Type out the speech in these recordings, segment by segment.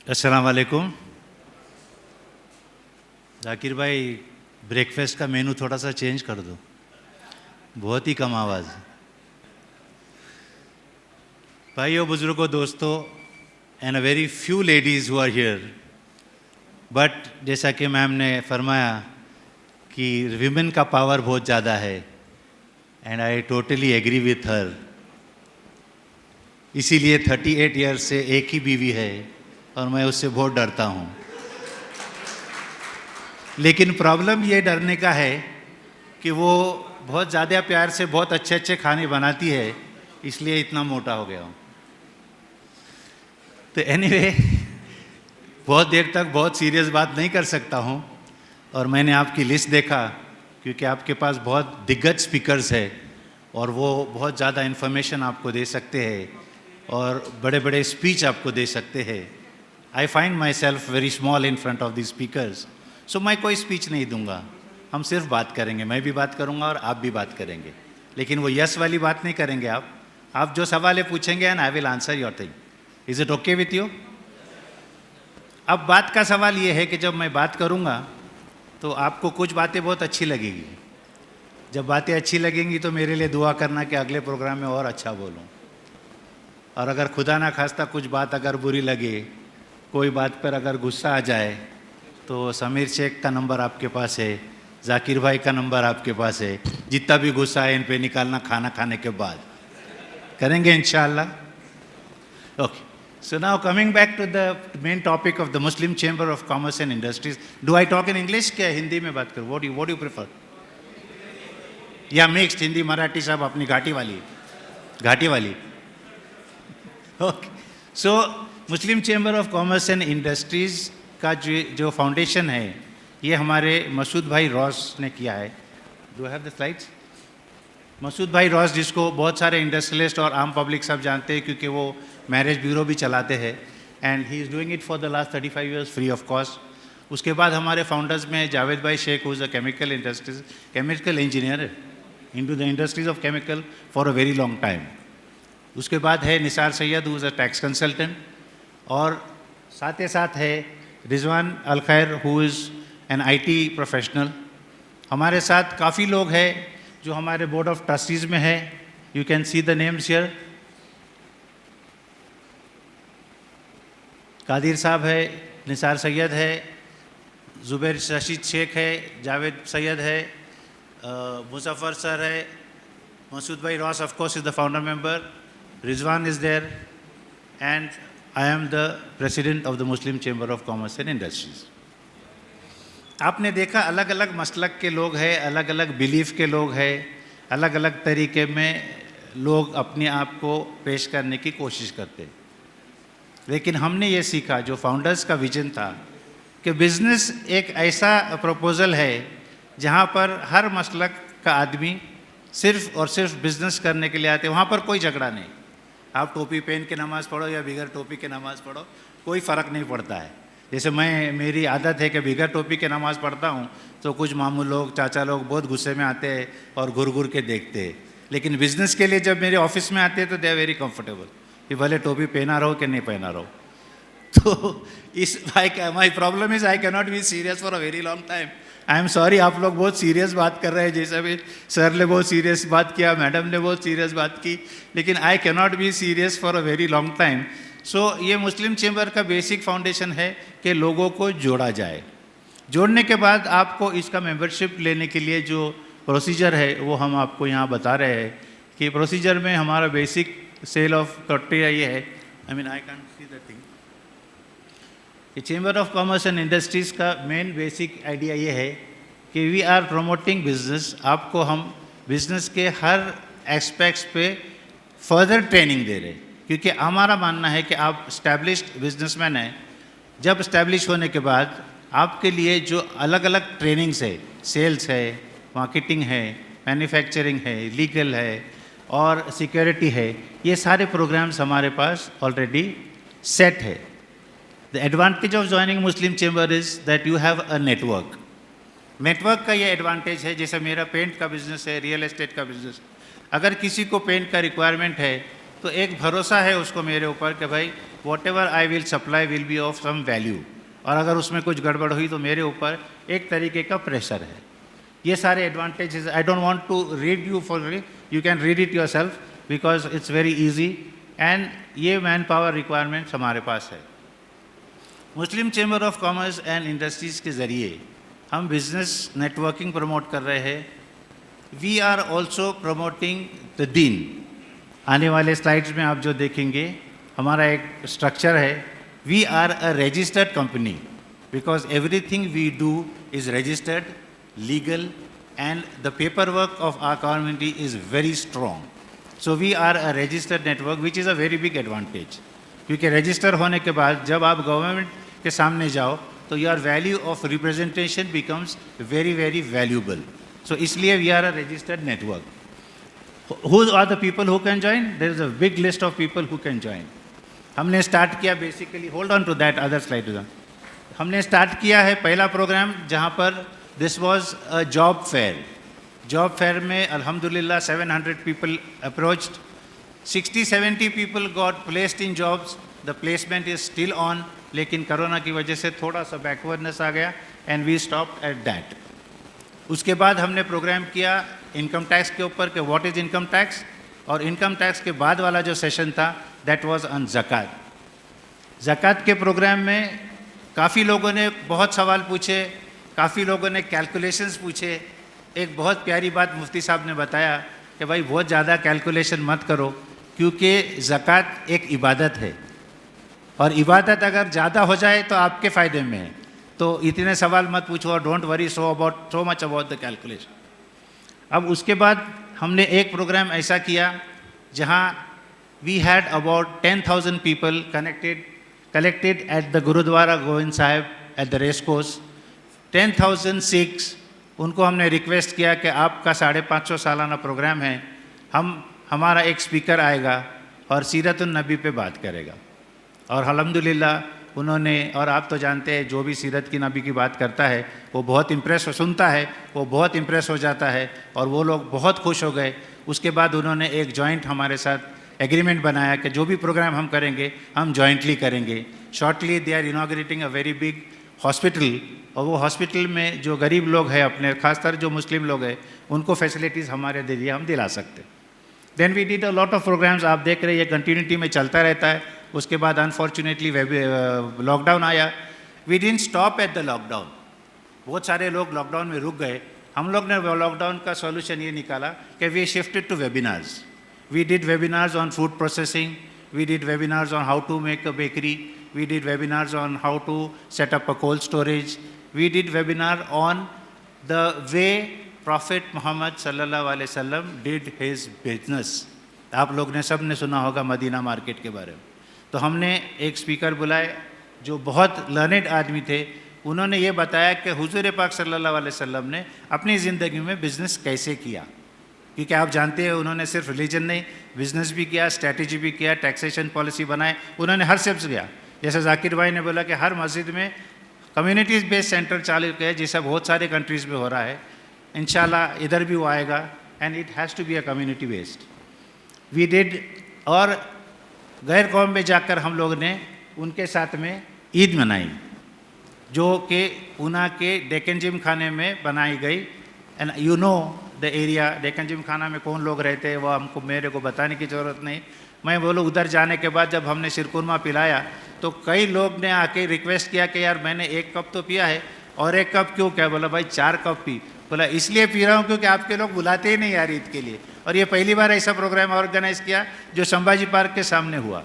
अस्सलाम वालेकुम। जाकिर भाई, ब्रेकफास्ट का मेनू थोड़ा सा चेंज कर दो, बहुत ही कम आवाज़। भाइयों, बुजुर्गों, दोस्तों, and a very few ladies who are here, but जैसा कि मैम ने फरमाया कि विमेन का पावर बहुत ज़्यादा है, and I totally agree with her. इसीलिए 38 ईयर्स से एक ही बीवी है और मैं उससे बहुत डरता हूँ। लेकिन प्रॉब्लम ये डरने का है कि वो बहुत ज़्यादा प्यार से बहुत अच्छे अच्छे खाने बनाती है, इसलिए इतना मोटा हो गया हूँ। तो एनीवे, बहुत देर तक बहुत सीरियस बात नहीं कर सकता हूँ। और मैंने आपकी लिस्ट देखा, क्योंकि आपके पास बहुत दिग्गज स्पीकर्स है और वो बहुत ज़्यादा इन्फॉर्मेशन आपको दे सकते हैं और बड़े बड़े स्पीच आपको दे सकते हैं। I find myself very small in front of the speakers, so मैं कोई स्पीच नहीं दूंगा। हम सिर्फ बात करेंगे, मैं भी बात करूंगा और आप भी बात करेंगे, लेकिन वो यस वाली बात नहीं करेंगे। आप जो सवाल पूछेंगे and I will answer your thing. Is it okay with you? अब बात का सवाल ये है कि जब मैं बात करूंगा तो आपको कुछ बातें बहुत अच्छी लगेगी। जब बातें अच्छी लगेंगी तो मेरे लिए दुआ करना कि अगले प्रोग्राम में और अच्छा बोलूं। और अगर खुदा ना खास्ता कुछ बात अगर बुरी लगे, कोई बात पर अगर गुस्सा आ जाए, तो समीर शेख का नंबर आपके पास है, जाकिर भाई का नंबर आपके पास है। जितना भी गुस्सा है इन पे निकालना खाना खाने के बाद, करेंगे इंशाअल्लाह। Okay, so now coming back to the main topic of the Muslim chamber of commerce and Industries. Do I talk in English क्या हिंदी में बात करूँ? What you prefer? या मिक्स्ड हिंदी मराठी सब अपनी घाटी वाली? Okay, so Muslim chamber of commerce and industries का जो फाउंडेशन है, ये हमारे मसूद भाई रॉस ने किया है। Do have the slides? Masood भाई रॉस, जिसको बहुत सारे इंडस्ट्रियलिस्ट और आम पब्लिक सब जानते हैं, क्योंकि वो मैरिज ब्यूरो भी चलाते हैं, and he is doing it for the last 35 years free of cost. उसके बाद हमारे फाउंडर्स में जावेद भाई Shaikh, who is a chemical engineer into the industries of chemical for a very long time. उसके बाद है Nisar Sayyed, who is a tax consultant, और साथ ही साथ है Rizwan Al Khair, who is an IT professional. हमारे साथ काफ़ी लोग हैं जो हमारे बोर्ड ऑफ ट्रस्टीज़ में है। You can see the names here. Qadir साहब है, निसार सैयद है, जुबैर रशीद शेख है, जावेद सैयद है, मुजफ्फर सर है, मसूद भाई Ross of course is the founder member, Rizwan is there, and I am the president of the Muslim chamber of commerce and Industries. आपने देखा अलग अलग मसलक के लोग हैं, अलग अलग बिलीफ के लोग हैं, अलग अलग तरीके में लोग अपने आप को पेश करने की कोशिश करते हैं। लेकिन हमने ये सीखा, जो फाउंडर्स का विजन था, कि बिज़नेस एक ऐसा प्रपोज़ल है जहाँ पर हर मसलक का आदमी सिर्फ़ और सिर्फ बिज़नेस करने के लिए आते हैं। वहाँ पर कोई झगड़ा नहीं। आप टोपी पहन के नमाज़ पढ़ो या बिगर टोपी के नमाज़ पढ़ो, कोई फ़र्क नहीं पड़ता है। जैसे मेरी आदत है कि बिगर टोपी के नमाज़ पढ़ता हूँ तो कुछ मामू लोग, चाचा लोग बहुत गुस्से में आते हैं और घुर घुर के देखते हैं। लेकिन बिज़नेस के लिए जब मेरे ऑफिस में आते हैं तो दे आर वेरी कंफर्टेबल, कि भले टोपी पहना रहो कि नहीं पहना रहो। तो इस my problem is I can not be serious for a very long time. I am sorry, आप लोग बहुत सीरियस बात कर रहे हैं, जैसे भी सर ने बहुत सीरियस बात किया, मैडम ने बहुत सीरियस बात की, लेकिन I can not be serious for a very long time. So ये मुस्लिम चैम्बर का बेसिक फाउंडेशन है कि लोगों को जोड़ा जाए। जोड़ने के बाद आपको इसका मेंबरशिप लेने के लिए जो प्रोसीजर है वो हम आपको यहाँ बता रहे हैं कि प्रोसीजर में हमारा बेसिक सेल ऑफ क्राइटेरिया ये है। I mean I can see the thing. ये chamber of commerce and industries का मेन बेसिक आइडिया ये है कि वी आर प्रमोटिंग बिजनेस। आपको हम बिजनेस के हर एस्पेक्ट्स पे फर्दर ट्रेनिंग दे रहे हैं, क्योंकि हमारा मानना है कि आप इस्टेब्लिश्ड बिजनेसमैन हैं। जब इस्टेब्लिश होने के बाद आपके लिए जो अलग अलग ट्रेनिंग्स है, सेल्स है, मार्केटिंग है, मैन्युफैक्चरिंग है, लीगल है और सिक्योरिटी है, ये सारे प्रोग्राम्स हमारे पास ऑलरेडी सेट है। The advantage of joining Muslim chamber is that you have a network का ये एडवांटेज है। जैसे मेरा पेंट का बिज़नेस है, रियल एस्टेट का बिज़नेस, अगर किसी को पेंट का रिक्वायरमेंट है तो एक भरोसा है उसको मेरे ऊपर कि भाई whatever I will supply will be of some value, और अगर उसमें कुछ गड़बड़ हुई तो मेरे ऊपर एक तरीके का प्रेशर है। ये सारे advantages, I don't want to read you for, you can read it yourself because it's very easy, and ये मैन पावर रिक्वायरमेंट्स हमारे पास है। Muslim chamber of commerce and industries के ज़रिए हम बिज़नेस नेटवर्किंग प्रमोट कर रहे हैं। We are also promoting the दीन। आने वाले स्लाइड्स में आप जो देखेंगे हमारा एक स्ट्रक्चर है। We are a registered company because everything we do is registered, legal, and the paperwork of our community is very strong. So we are a registered network which is a very big advantage, क्योंकि register होने के बाद जब आप government के सामने जाओ तो your value of representation becomes very very valuable. So इसलिए we are a registered network. Who are the people who can join? There is a big list of people who can join. हमने start किया basically, hold on to that other slide. हमने start किया है पहला programme जहाँ पर this was a job fair. Job fair में अल्हम्दुलिल्लाह 700 people approached, 60-70 people got placed in jobs. The placement is still on, लेकिन कोरोना की वजह से थोड़ा सा बैकवर्डनेस आ गया and we stopped at that. उसके बाद हमने प्रोग्राम किया इनकम टैक्स के ऊपर कि व्हाट इज़ इनकम टैक्स, और इनकम टैक्स के बाद वाला जो सेशन था दैट वाज ऑन ज़कात। ज़कात के प्रोग्राम में काफ़ी लोगों ने बहुत सवाल पूछे, काफ़ी लोगों ने कैलकुलेशंस पूछे। एक बहुत प्यारी बात मुफ्ती साहब ने बताया कि भाई बहुत ज़्यादा कैलकुलेशन मत करो, क्योंकि ज़कात एक इबादत है, और इबादत अगर ज़्यादा हो जाए तो आपके फ़ायदे में है। तो इतने सवाल मत पूछो और don't worry so much about the calculation. अब उसके बाद हमने एक प्रोग्राम ऐसा किया जहां we had about 10,000 people collected at the Gurudwara Govind Sahib at the race course. 10,000 Sikhs, उनको हमने रिक्वेस्ट किया कि आपका 550 सालाना प्रोग्राम है, हमारा एक स्पीकर आएगा और सीरतुन नबी पे बात करेगा। और अल्हम्दुलिल्लाह उन्होंने, और आप तो जानते हैं जो भी सीरत की नबी की बात करता है वो बहुत इम्प्रेस सुनता है, वो बहुत इम्प्रेस हो जाता है, और वो लोग बहुत खुश हो गए। उसके बाद उन्होंने एक जॉइंट हमारे साथ एग्रीमेंट बनाया कि जो भी प्रोग्राम हम करेंगे हम जॉइंटली करेंगे। Shortly they are inaugurating a very big hospital, और वो हॉस्पिटल में जो गरीब लोग हैं अपने, खासकर जो मुस्लिम लोग हैं, उनको फैसिलिटीज़ हमारे जरिए हम दिला सकते। Then we did a lot of programmes. आप देख रहे हैं ये कंटिन्यूटी में चलता रहता है। उसके बाद अनफॉर्चुनेटली लॉकडाउन आया। We didn't stop at the lockdown. बहुत सारे लोग लॉकडाउन में रुक गए। हम लोग ने लॉकडाउन का सॉल्यूशन ये निकाला कि we shifted to webinars. We did webinars on food processing, we did webinars on how to make a bakery, we did webinars on how to set up a cold storage, we did webinar on the way prophet Mohammad सल्लल्लाहु अलैहि वसल्लम did his business. आप लोग ने सब ने सुना होगा मदीना मार्केट के बारे में। तो हमने एक स्पीकर बुलाए जो बहुत लर्नेड आदमी थे। उन्होंने ये बताया कि हुजूर पाक सल्लल्लाहु अलैहि वसल्लम ने अपनी ज़िंदगी में बिज़नेस कैसे किया, क्योंकि आप जानते हैं उन्होंने सिर्फ रिलीजन नहीं, बिज़नेस भी किया, स्ट्रैटेजी भी किया, टैक्सेशन पॉलिसी बनाए, उन्होंने हर स्टेप्स किया। जैसे जाकिर भाई ने बोला कि हर मस्जिद में कम्युनिटीज़ बेस्ड सेंटर चालू किया, जैसा बहुत सारे कंट्रीज़ में हो रहा है। इंशाल्लाह इधर भी वो आएगा, and it has to be a community based. We did, और गैर कौम में जाकर हम लोग ने उनके साथ में ईद मनाई, जो कि पूना के डेक्कन जिम खाने में बनाई गई। And you know the area, Deccan gym खाना में कौन लोग रहते हैं वो हमको, मेरे को बताने की ज़रूरत नहीं। मैं बोलो उधर जाने के बाद जब हमने शिरकुरमा पिलाया तो कई लोग ने आके रिक्वेस्ट किया कि यार मैंने 1 कप तो पिया है, और 1 कप क्यों? क्या बोला भाई 4 कप पी। बोला इसलिए पी रहा हूँ क्योंकि आपके लोग बुलाते ही नहीं यार ईद के लिए। और ये पहली बार ऐसा प्रोग्राम ऑर्गेनाइज़ किया जो संभाजी पार्क के सामने हुआ।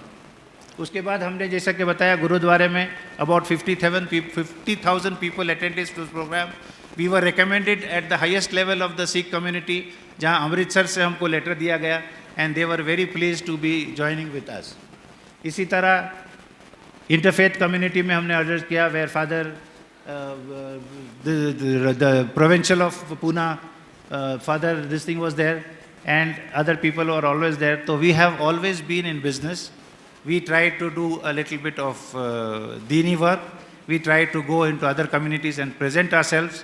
उसके बाद हमने जैसा कि बताया गुरुद्वारे में about 50,000 people attended this programme. We were recommended at the highest level of the Sikh community, जहाँ अमृतसर से हमको लेटर दिया गया, and they were very please to be joining with us. इसी तरह इंटरफेथ कम्युनिटी में हमने ऑर्डर किया, where father the provincial of Pune, father, this thing was there, and other people were always there. So we have always been in business. We try to do a little bit of dini work. We try to go into other communities and present ourselves.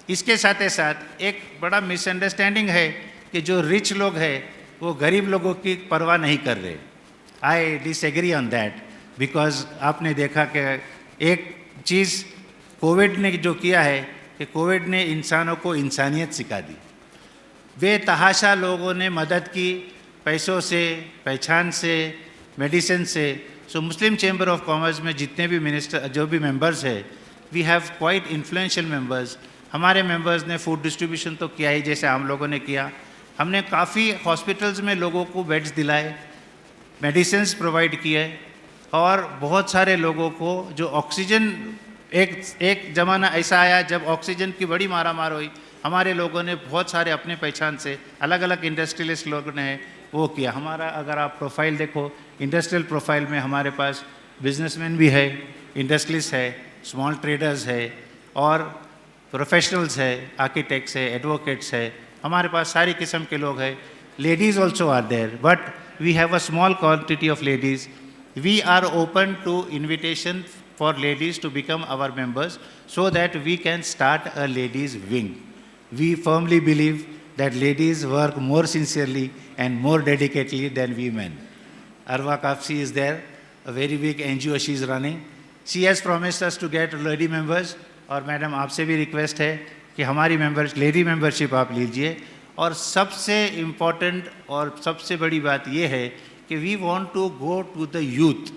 इसके साथ साथ एक बड़ा misunderstanding है कि जो rich लोग हैं वो गरीब लोगों की परवाह नहीं कर रहे। I disagree on that, because आपने देखा कि एक चीज़ कोविड ने जो किया है कि कोविड ने इंसानों को इंसानियत सिखा दी। बेतहाशा लोगों ने मदद की, पैसों से, पहचान से, मेडिसिन से। So Muslim chamber of Commerce में जितने भी मिनिस्टर जो भी मेंबर्स है, we have quite influential members. हमारे मेंबर्स ने फूड डिस्ट्रीब्यूशन तो किया ही, जैसे हम लोगों ने किया। हमने काफ़ी हॉस्पिटल्स में लोगों को बेड्स दिलाए, मेडिसिन्स प्रोवाइड किए, और बहुत सारे लोगों को जो ऑक्सीजन, एक ज़माना ऐसा आया जब ऑक्सीजन की बड़ी मारामार हुई, हमारे लोगों ने बहुत सारे अपने पहचान से अलग अलग इंडस्ट्रियलिस्ट लोगों ने वो किया। हमारा अगर आप प्रोफाइल देखो, इंडस्ट्रियल प्रोफाइल में हमारे पास बिजनेसमैन भी है, इंडस्ट्रियलिस्ट है, स्मॉल ट्रेडर्स है, और प्रोफेशनल्स है, आर्किटेक्ट्स है, एडवोकेट्स है, हमारे पास सारी किस्म के लोग हैं। Ladies also are there, but we have a small quantity of ladies. We are open to invitation for ladies to become our members so that we can start a ladies wing. We firmly believe that ladies work more sincerely and more dedicatedly than we men. Arwa Kapsi is there, a very big NGO she is running. She has promised us to get lady members, और madam आपसे भी request है कि हमारी lady membership आप लीजिए। और सबसे इम्पॉर्टेंट और सबसे बड़ी बात ये है कि we want to go to the youth,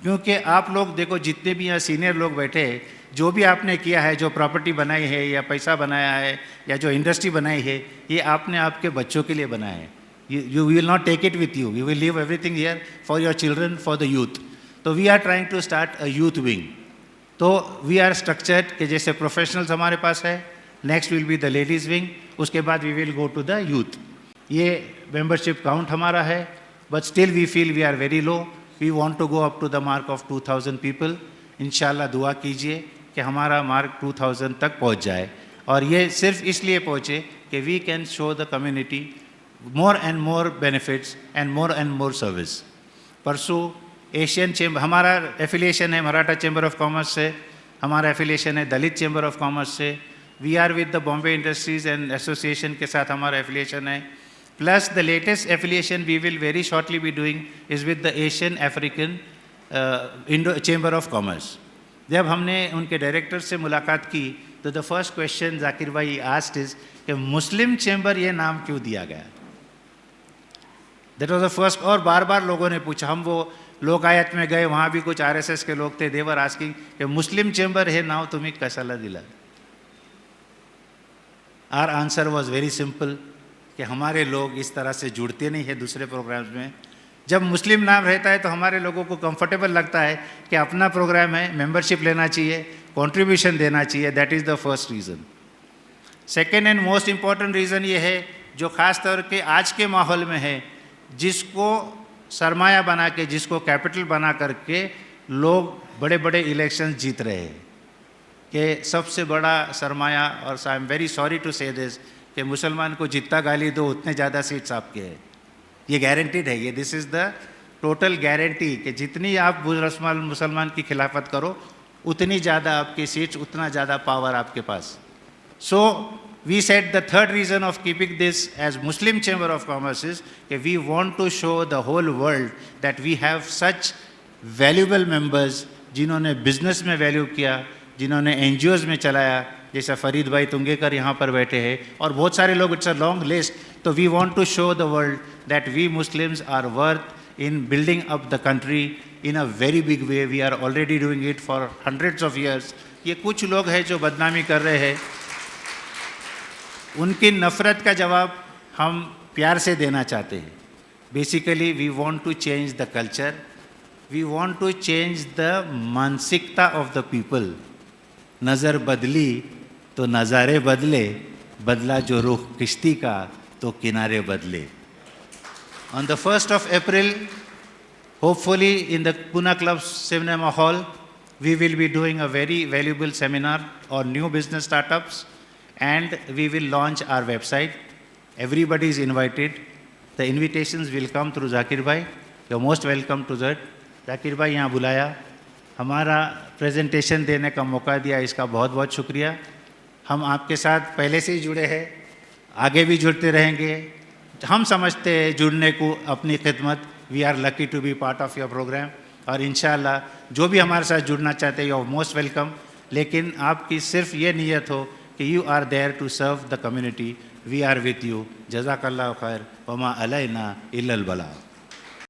क्योंकि आप लोग देखो जितने भी यहाँ सीनियर लोग बैठे हैं, जो भी आपने किया है, जो प्रॉपर्टी बनाई है या पैसा बनाया है या जो इंडस्ट्री बनाई है, ये आपने आपके बच्चों के लिए बनाया है। You will not take it with you, you will leave everything here for your children, for the youth. तो we are trying to start a youth wing. तो वी आर स्ट्रक्चर्ड कि जैसे प्रोफेशनल्स हमारे पास है, next will be the ladies wing, उसके बाद we will go to the youth. ये मेंबरशिप काउंट हमारा है, but still we feel we are very low. We want to go up to the mark of 2000 people. इंशाल्लाह दुआ कीजिए कि हमारा मार्क 2000 तक पहुंच जाए, और ये सिर्फ इसलिए पहुंचे कि we can show the community more and more benefits and more service. परसों एशियन चैम्बर, हमारा एफिलिएशन है मराठा चैम्बर ऑफ कॉमर्स से, हमारा एफिलिएशन है दलित चैम्बर ऑफ कॉमर्स से, we are with the Bombay Industries and Association के साथ हमारा एफिलिएशन है। Plus the latest affiliation we will very shortly be doing is with the Asian African Chamber of Commerce. जब हमने उनके डायरेक्टर से मुलाकात की तो द फर्स्ट क्वेश्चन जाकिर भाई आस्क्ड इज कि मुस्लिम चैम्बर ये नाम क्यों दिया गया। That was the first. और बार बार लोगों ने पूछा, हम वो लोकायत में गए, वहाँ भी कुछ RSS के लोग थे, देवर आस्किंग कि मुस्लिम चैम्बर हे नाव तुम्हें कशाला दिला। Our answer was very simple कि हमारे लोग इस तरह से जुड़ते नहीं है दूसरे प्रोग्राम्स में। जब मुस्लिम नाम रहता है तो हमारे लोगों को कंफर्टेबल लगता है कि अपना प्रोग्राम है, मेंबरशिप लेना चाहिए, कंट्रीब्यूशन देना चाहिए। That is the first reason. Second and most important reason ये है, जो ख़ास तौर के आज के माहौल में है, जिसको सरमाया बना के, जिसको कैपिटल बना करके लोग बड़े बड़े इलेक्शन जीत रहे हैं, कि सबसे बड़ा सरमाया, और I am very sorry to say this, कि मुसलमान को जितना गाली दो उतने ज़्यादा सीट्स आपके हैं। ये गारंटीड है, ये this is the total guarantee कि जितनी आप मुसलमान की खिलाफत करो उतनी ज़्यादा आपकी सीट्स, उतना ज़्यादा पावर आपके पास। So we set the third reason of keeping this as Muslim chamber of commerce is कि we want to show the whole world that we have such valuable members, जिन्होंने बिजनेस में value किया, जिन्होंने NGOs में चलाया, जैसा फरीद भाई तुंगेकर यहाँ पर बैठे हैं, और बहुत सारे लोग, इट्स अ लॉन्ग लिस्ट। तो we want to show the world that we Muslims are worth in building up the country in a very big way. We are already doing it for hundreds of years. ये कुछ लोग हैं जो बदनामी कर रहे हैं, उनकी नफ़रत का जवाब हम प्यार से देना चाहते हैं। Basically we want to change the culture, we want to change the मानसिकता ऑफ द पीपल। नज़र बदली तो नज़ारे बदले, बदला जो रुख किश्ती का तो किनारे बदले। On the 1st of April, hopefully in the Pune Club Cinema Hall, we will be doing a very valuable seminar on new business startups, and we will launch our website. Everybody is invited. The invitations will come through Zakir Bhai. You're most welcome to that. Zakir Bhai यहाँ बुलाया, हमारा presentation देने का मौका दिया, इसका बहुत बहुत शुक्रिया। हम आपके साथ पहले से ही जुड़े हैं, आगे भी जुड़ते रहेंगे। हम समझते हैं जुड़ने को अपनी खिदमत। We are lucky to be part of your programme, और इंशाल्लाह जो भी हमारे साथ जुड़ना चाहते हैं यू आर मोस्ट वेलकम। लेकिन आपकी सिर्फ ये नीयत हो कि you are there to serve the community, we are with you. जज़ाकल्लाह खैर, वमा अलैना इल्लल बलाग।